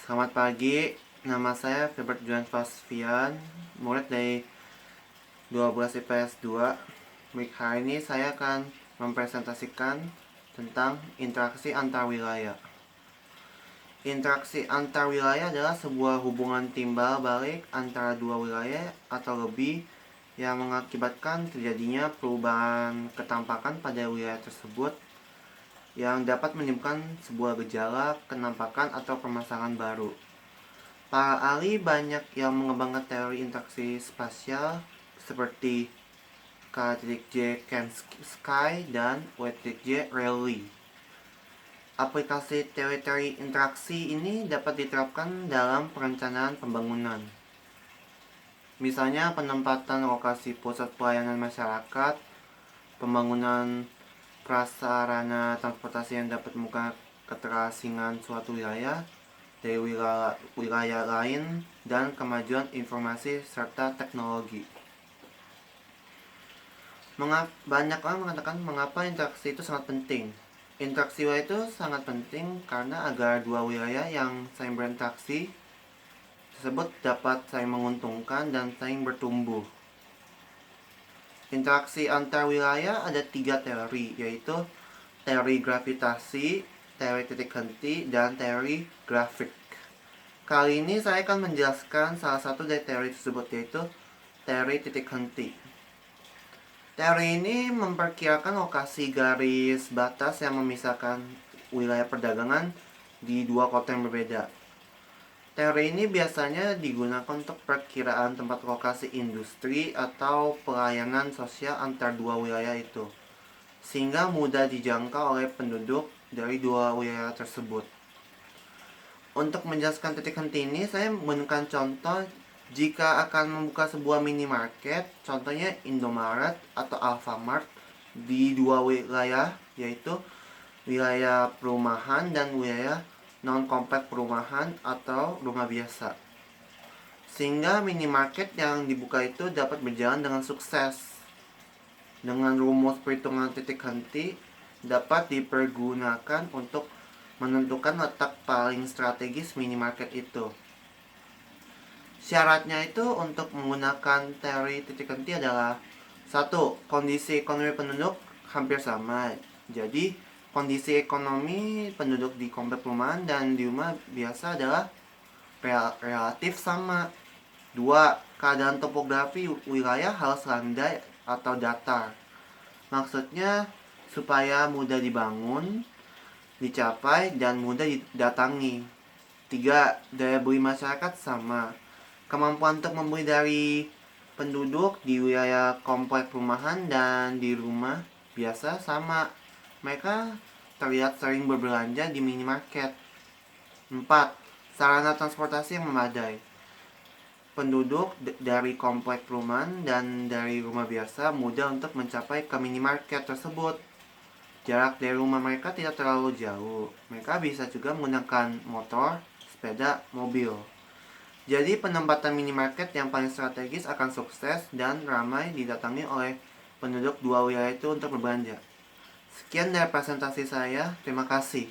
Selamat pagi, nama saya Filbert Juan Fasfian, murid dari 12 IPS 2. Baik, hari ini saya akan mempresentasikan tentang interaksi antar wilayah. Interaksi antar wilayah adalah sebuah hubungan timbal balik antara dua wilayah atau lebih yang mengakibatkan terjadinya perubahan ketampakan pada wilayah tersebut yang dapat menimbulkan sebuah gejala, kenampakan, atau permasalahan baru. Para ahli banyak yang mengembangkan teori interaksi spasial seperti K.J. Kansky dan W.J. Rayleigh. Aplikasi teori-teori interaksi ini dapat diterapkan dalam perencanaan pembangunan. Misalnya penempatan lokasi pusat pelayanan masyarakat, pembangunan prasarana transportasi yang dapat membuka keterasingan suatu wilayah dari wilayah lain, dan kemajuan informasi serta teknologi. Banyak orang mengatakan mengapa interaksi itu sangat penting. Interaksi wilayah itu sangat penting karena agar dua wilayah yang saling berinteraksi tersebut dapat saling menguntungkan dan saling bertumbuh. Interaksi antar wilayah ada 3 teori, yaitu teori gravitasi, teori titik henti, dan teori grafik. Kali ini saya akan menjelaskan salah satu dari teori tersebut, yaitu teori titik henti. Teori ini memperkirakan lokasi garis batas yang memisahkan wilayah perdagangan di dua kota yang berbeda. Teori ini biasanya digunakan untuk perkiraan tempat lokasi industri atau pelayanan sosial antar dua wilayah itu, sehingga mudah dijangkau oleh penduduk dari dua wilayah tersebut. Untuk menjelaskan titik henti ini, saya menggunakan contoh jika akan membuka sebuah minimarket, contohnya Indomaret atau Alfamart di dua wilayah, yaitu wilayah perumahan dan wilayah non-komplek perumahan atau rumah biasa. Sehingga minimarket yang dibuka itu dapat berjalan dengan sukses. Dengan rumus perhitungan titik henti dapat dipergunakan untuk menentukan letak paling strategis minimarket itu. Syaratnya itu untuk menggunakan teori titik henti adalah 1. Kondisi ekonomi penduduk hampir sama. Jadi kondisi ekonomi penduduk di komplek perumahan dan di rumah biasa adalah relatif sama. 2. Keadaan topografi wilayah harus landai atau datar. Maksudnya supaya mudah dibangun, dicapai, dan mudah didatangi. 3. Daya beli masyarakat sama. Kemampuan untuk membeli dari penduduk di wilayah komplek perumahan dan di rumah biasa sama. Mereka terlihat sering berbelanja di minimarket. 4. Sarana transportasi yang memadai. Penduduk dari komplek perumahan dan dari rumah biasa mudah untuk mencapai ke minimarket tersebut. Jarak dari rumah mereka tidak terlalu jauh. Mereka bisa juga menggunakan motor, sepeda, mobil. Jadi penempatan minimarket yang paling strategis akan sukses dan ramai didatangi oleh penduduk dua wilayah itu untuk berbelanja. Sekian dari presentasi saya. Terima kasih.